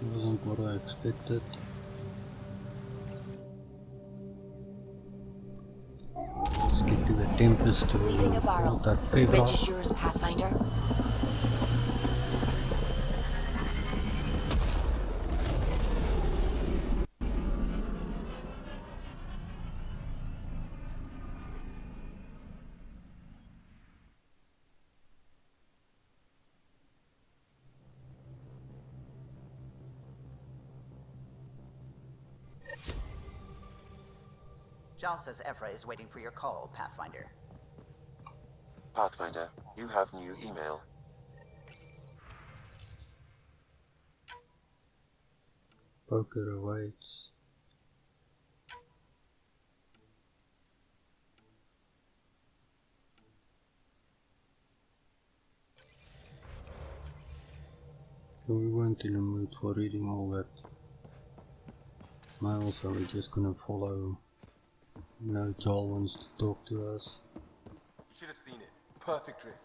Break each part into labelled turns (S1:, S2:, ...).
S1: Wasn't what I expected. Let's get to the Tempest to
S2: Leaving Avaro.
S1: hold that
S2: Bridge
S1: Evfra.
S2: is yours, Pathfinder.
S3: Jal says Evfra is waiting for your call, Pathfinder.
S4: Pathfinder, you have new email.
S1: Poker awaits. So we weren't in the mood for reading all that mail, so we're just gonna follow. No, Joel wants to talk to us.
S5: Should have seen it. Perfect drift.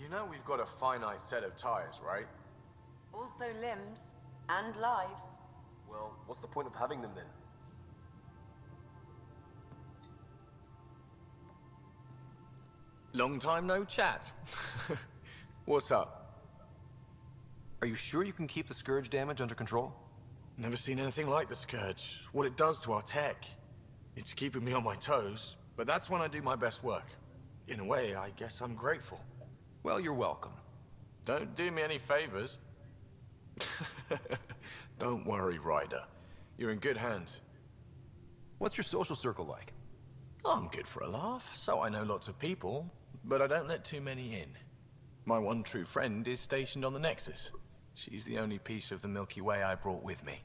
S5: You know we've got a finite set of tires, right?
S2: Also limbs and lives.
S5: Well, what's the point of having them then? Long time no chat. What's up?
S6: Are you sure you can keep the Scourge damage under control?
S7: Never seen anything like the Scourge. What it does to our tech. It's keeping me on my toes, but that's when I do my best work. In a way, I guess I'm grateful.
S6: Well, you're welcome.
S7: Don't do me any favors. Don't worry, Ryder. You're in good hands.
S6: What's your social circle like?
S7: I'm good for a laugh, so I know lots of people, but I don't let too many in. My one true friend is stationed on the Nexus. She's the only piece of the Milky Way I brought with me.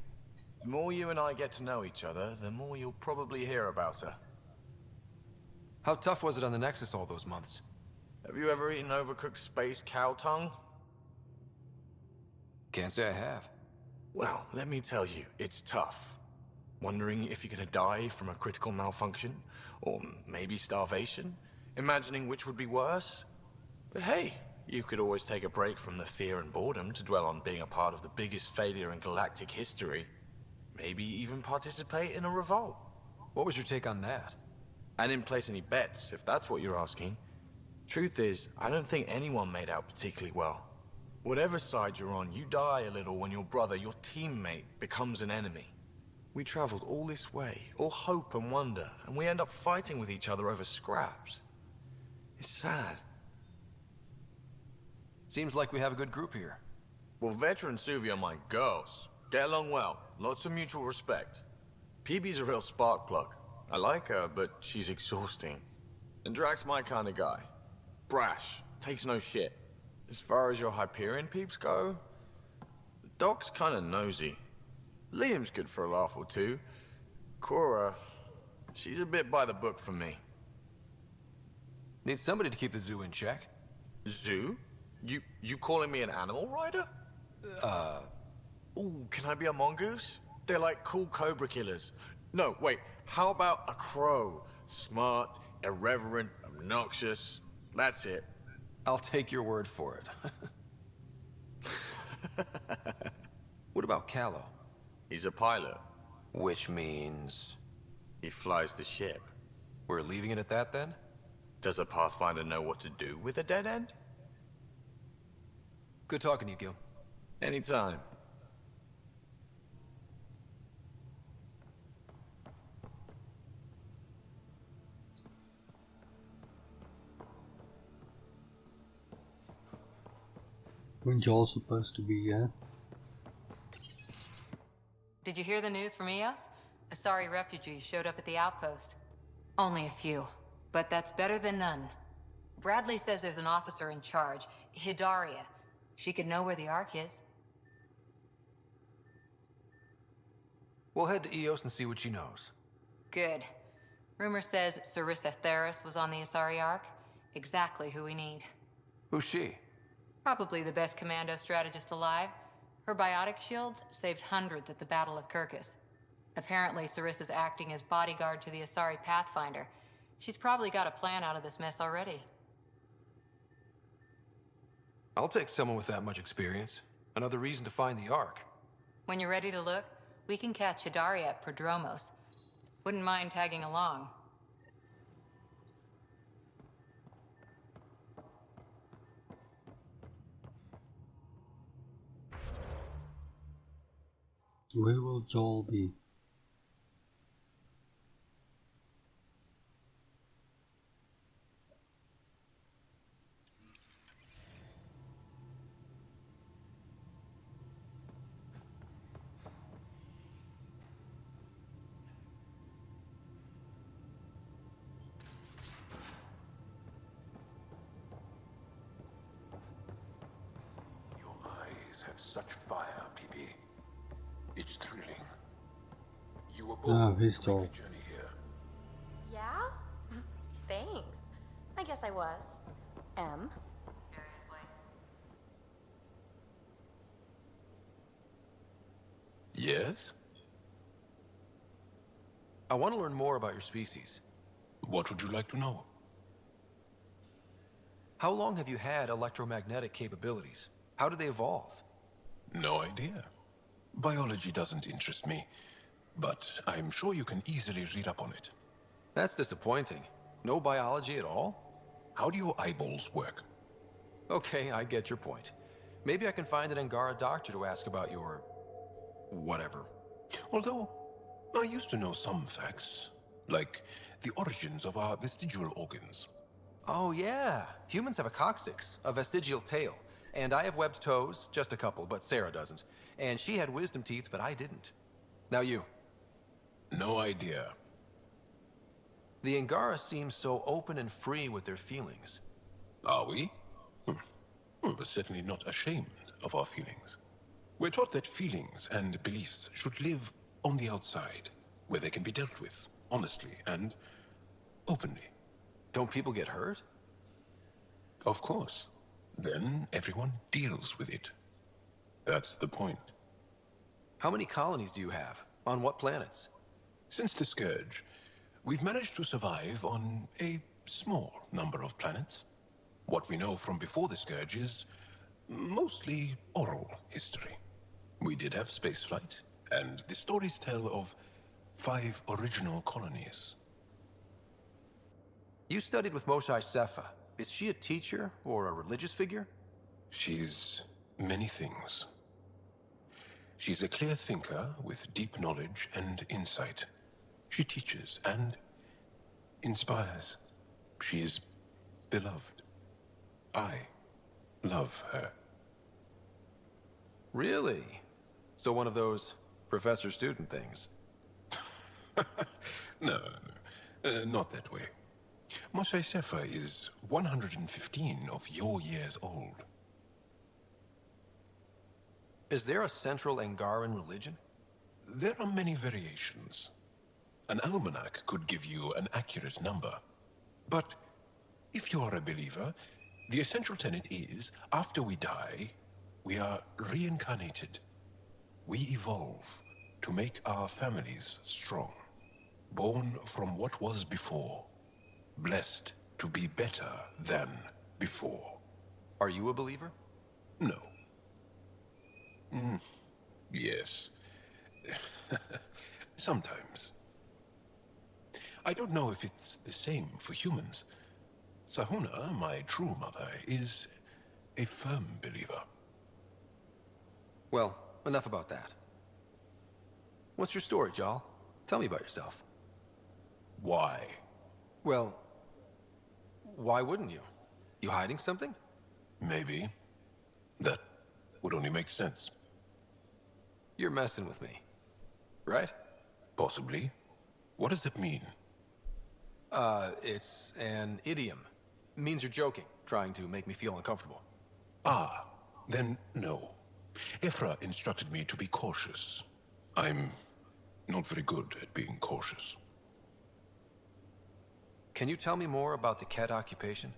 S7: The more you and I get to know each other, the more you'll probably hear about her.
S6: How tough was it on the Nexus all those months?
S7: Have you ever eaten overcooked space cow tongue?
S6: Can't say I have.
S7: Well, let me tell you, it's tough. Wondering if you're gonna die from a critical malfunction, or maybe starvation, imagining which would be worse. But hey, you could always take a break from the fear and boredom to dwell on being a part of the biggest failure in galactic history. Maybe even participate in a revolt.
S6: What was your take on that?
S7: I didn't place any bets, if that's what you're asking. Truth is, I don't think anyone made out particularly well. Whatever side you're on, you die a little when your brother, your teammate, becomes an enemy. We traveled all this way, all hope and wonder, and we end up fighting with each other over scraps. It's sad.
S6: Seems like we have a good group here.
S7: Well, Veteran Suvi are my girls. Get along well, lots of mutual respect. PB's a real spark plug. I like her, but she's exhausting. And Drax's my kind of guy. Brash, takes no shit. As far as your Hyperion peeps go, the Doc's kinda nosy. Liam's good for a laugh or two. Cora, she's a bit by the book for me.
S6: Need somebody to keep the zoo in check.
S7: Zoo? You calling me an animal rider? Ooh, can I be a mongoose? They're like cool cobra killers. No, wait, how about a crow? Smart, irreverent, obnoxious. That's it.
S6: I'll take your word for it. What about Callow?
S7: He's a pilot.
S6: Which means...
S7: He flies the ship.
S6: we're leaving it at that then?
S7: Does a Pathfinder know what to do with a dead end?
S6: Good talking to you, Gil.
S7: Anytime.
S1: Weren't you all supposed to be here?
S8: Did you hear the news from Eos? Asari refugees showed up at the outpost. Only a few, but that's better than none. Bradley says there's an officer in charge, Hidaria. She could know where the Ark is.
S6: We'll head to Eos and see what she knows.
S8: Good. Rumor says Sarissa Theris was on the Asari Ark. Exactly who we need.
S6: Who's she?
S8: Probably the best commando strategist alive. Her biotic shields saved hundreds at the Battle of Kirkus. Apparently, Sarissa's acting as bodyguard to the Asari Pathfinder. She's probably got a plan out of this mess already.
S6: I'll take someone with that much experience. Another reason to find the Ark.
S8: When you're ready to look, we can catch Hidaria at Prodromos. Wouldn't mind tagging along.
S1: Where will Joel be?
S9: Your eyes have such fire, PB. It's thrilling. You were born
S1: Ah, he's
S9: to make
S1: Joel.
S9: the journey here.
S10: Yeah? Thanks. I guess I was. M?
S9: Yes?
S6: I want to learn more about your species.
S9: What would you like to know?
S6: How long have you had electromagnetic capabilities? How did they evolve?
S9: No idea. Biology doesn't interest me, but I'm sure you can easily read up on it.
S6: That's disappointing. No biology at all?
S9: How do your eyeballs work?
S6: Okay, I get your point. Maybe I can find an Angara doctor to ask about your... whatever.
S9: Although, I used to know some facts, like the origins of our vestigial organs.
S6: Oh yeah, humans have a coccyx, a vestigial tail. And I have webbed toes, just a couple, but Sarah doesn't. And she had wisdom teeth, but I didn't. Now you.
S9: No idea.
S6: The Angara seem so open and free with their feelings.
S9: Are we? We're certainly not ashamed of our feelings. We're taught that feelings and beliefs should live on the outside, where they can be dealt with, honestly and openly.
S6: Don't people get hurt?
S9: Of course. Then everyone deals with it. That's the point.
S6: How many colonies do you have? On what planets?
S9: Since the Scourge, we've managed to survive on a small number of planets. What we know from before the Scourge is mostly oral history. We did have spaceflight, and the stories tell of 5 original colonies.
S6: You studied with Moshe Sefa. Is she a teacher or a religious figure?
S9: She's many things. She's a clear thinker with deep knowledge and insight. She teaches and inspires. She's beloved. I love her.
S6: Really? So one of those professor-student things?
S9: No, not that way. Moshe Sefa is 115 of your years old.
S6: Is there a central Angaran religion?
S9: There are many variations. An almanac could give you an accurate number. But if you are a believer, the essential tenet is, after we die, we are reincarnated. We evolve to make our families strong, born from what was before, blessed to be better than before.
S6: Are you a believer?
S9: No. Yes. Sometimes. I don't know if it's the same for humans. Sahuna, my true mother, is a firm believer.
S6: Well, enough about that. What's your story, Jal? Tell me about yourself.
S9: Why?
S6: Well, why wouldn't you? You hiding something?
S9: Maybe. That would only make sense.
S6: You're messing with me, right?
S9: Possibly. What does that mean?
S6: It's an idiom. Means you're joking, trying to make me feel uncomfortable.
S9: Ah, then no. Evfra instructed me to be cautious. I'm not very good at being cautious.
S6: Can you tell me more about the cat occupation?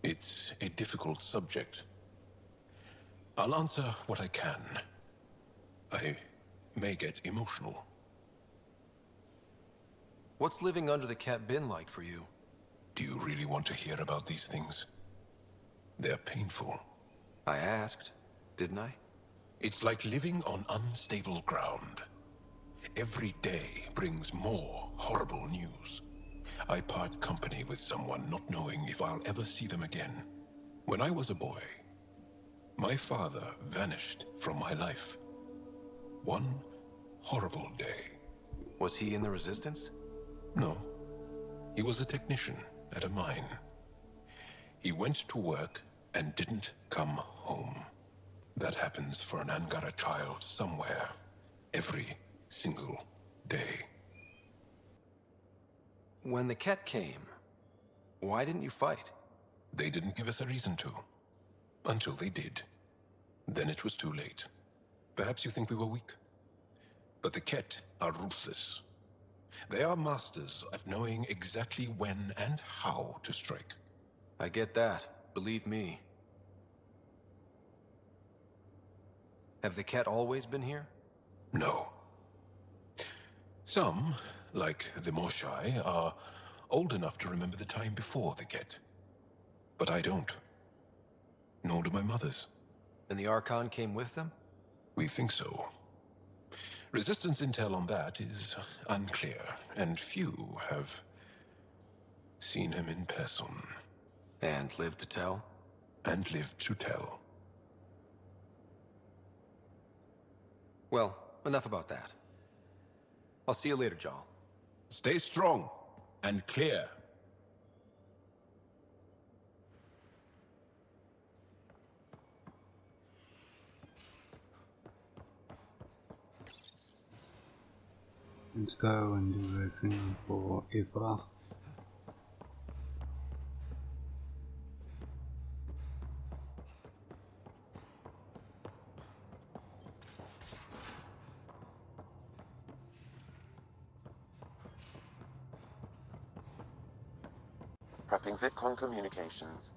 S9: It's a difficult subject. I'll answer what I can. I may get emotional.
S6: What's living under the cat been like for you?
S9: Do you really want to hear about these things? They're painful.
S6: I asked, didn't I?
S9: It's like living on unstable ground. Every day brings more horrible news. I part company with someone not knowing if I'll ever see them again. When I was a boy, my father vanished from my life. One horrible day.
S6: Was he in the Resistance?
S9: No. He was a technician at a mine. He went to work and didn't come home. That happens for an Angara child somewhere, every single day.
S6: When the Ket came, why didn't you fight?
S9: They didn't give us a reason to. Until they did. Then it was too late. Perhaps you think we were weak. But the Ket are ruthless. They are masters at knowing exactly when and how to strike.
S6: I get that, believe me. Have the Ket always been here?
S9: No. Some, like the Moshai, are old enough to remember the time before the Ket. But I don't. Nor do my mothers.
S6: And the Archon came with them?
S9: We think so. Resistance intel on that is unclear, and few have seen him in person.
S6: And lived to tell?
S9: And lived to tell.
S6: Well, enough about that. I'll see you later, Jarl.
S9: Stay strong and clear.
S1: Let's go and do the thing for Evfra.
S4: Prepping VidCon communications.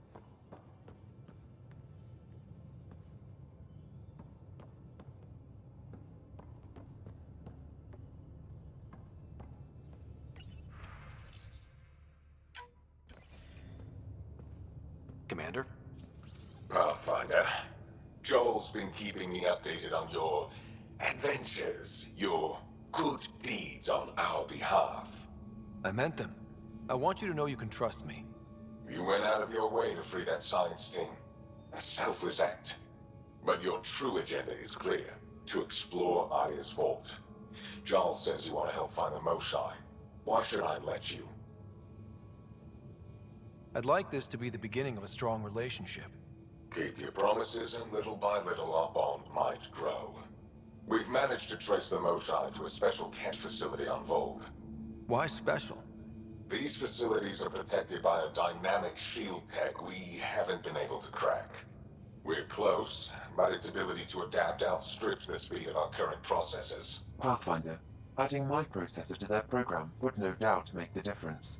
S6: Commander?
S9: Pathfinder, Joel's been keeping me updated on your adventures, your good deeds on our behalf.
S6: I meant them. I want you to know you can trust me.
S9: You went out of your way to free that science team. A selfless act. But your true agenda is clear. To explore Aya's vault. Joel says you want to help find the Moshai. Why should I let you?
S6: I'd like this to be the beginning of a strong relationship.
S9: Keep your promises, and little by little our bond might grow. We've managed to trace the Moshai to a special Kent facility on Vold.
S6: Why special?
S9: These facilities are protected by a dynamic shield tech we haven't been able to crack. We're close, but its ability to adapt outstrips the speed of our current processors.
S4: Pathfinder, adding my processor to their program would no doubt make the difference.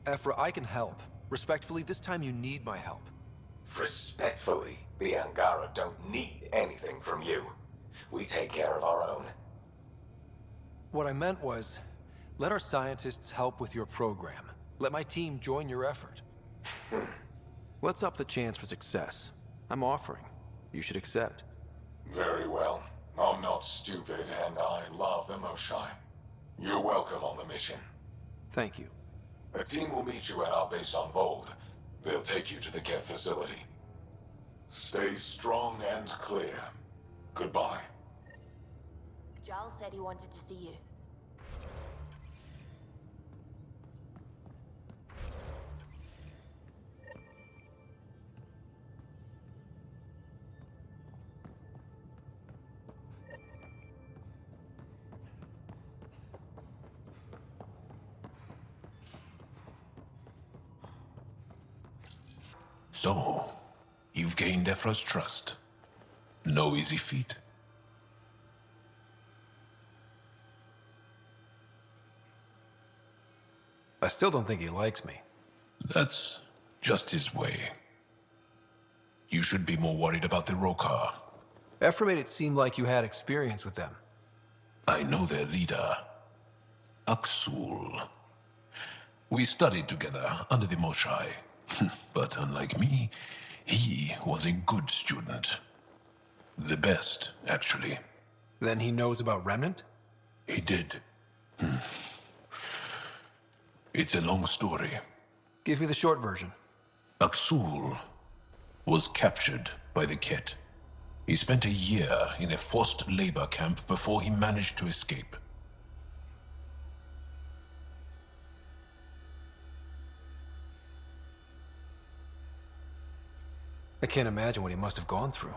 S6: Evfra, I can help. Respectfully, this time you need my help.
S9: Respectfully, the Angara don't need anything from you. We take care of our own.
S6: What I meant was, let our scientists help with your program. Let my team join your effort. Let's up the chance for success. I'm offering. You should accept.
S9: Very well. I'm not stupid, and I love the Moshai. You're welcome on the mission.
S6: Thank you.
S9: A team will meet you at our base on Vold. They'll take you to the Kent facility. Stay strong and clear. Goodbye.
S10: Giles said he wanted to see you.
S9: So, you've gained Evfra's trust. No easy feat.
S6: I still don't think he likes me.
S9: That's just his way. You should be more worried about the Rokar.
S6: Evfra made it seem like you had experience with them.
S9: I know their leader, Aksul. We studied together under the Moshai. But unlike me, He was a good student. The best, actually.
S6: Then he knows about Remnant?
S9: He did. It's a long story.
S6: Give me the short version.
S9: Aksul was captured by the Ket. He spent a year in a forced labor camp before he managed to escape.
S6: I can't imagine what he must have gone through.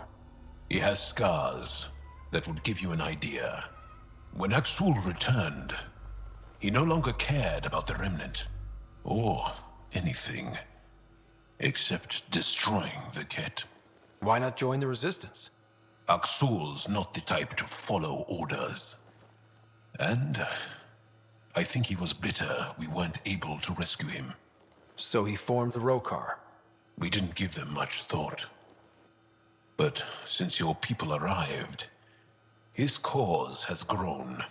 S9: He has scars that would give you an idea. When Aksul returned, he no longer cared about the Remnant, or anything, except destroying the Ket.
S6: Why not join the Resistance?
S9: Aksul's not the type to follow orders. And I think he was bitter we weren't able to rescue him.
S6: So he formed the Rokar.
S9: We didn't give them much thought. But since your people arrived, his cause has grown.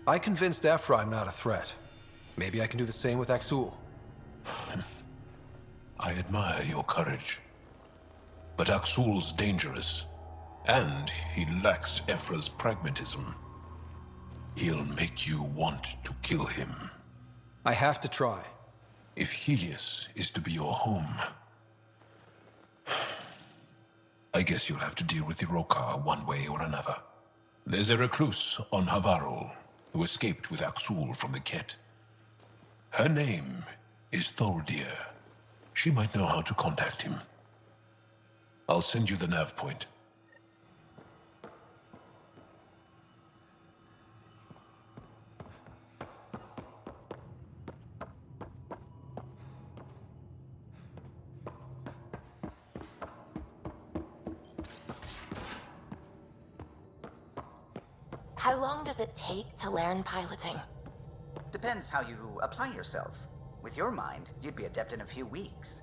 S6: I convinced Evfra I'm not a threat. Maybe I can do the same with Aksul.
S9: I admire your courage. But Aksul's dangerous, and he lacks Evfra's pragmatism. He'll make you want to kill him.
S6: I have to try.
S9: If Helios is to be your home, I guess you'll have to deal with the Rokar one way or another. There's a recluse on Havarul who escaped with Aksul from the Ket. Her name is Tholdir. She might know how to contact him. I'll send you the nav point.
S10: How long does it take to learn piloting?
S3: Depends how you apply yourself. With your mind, you'd be adept in a few weeks.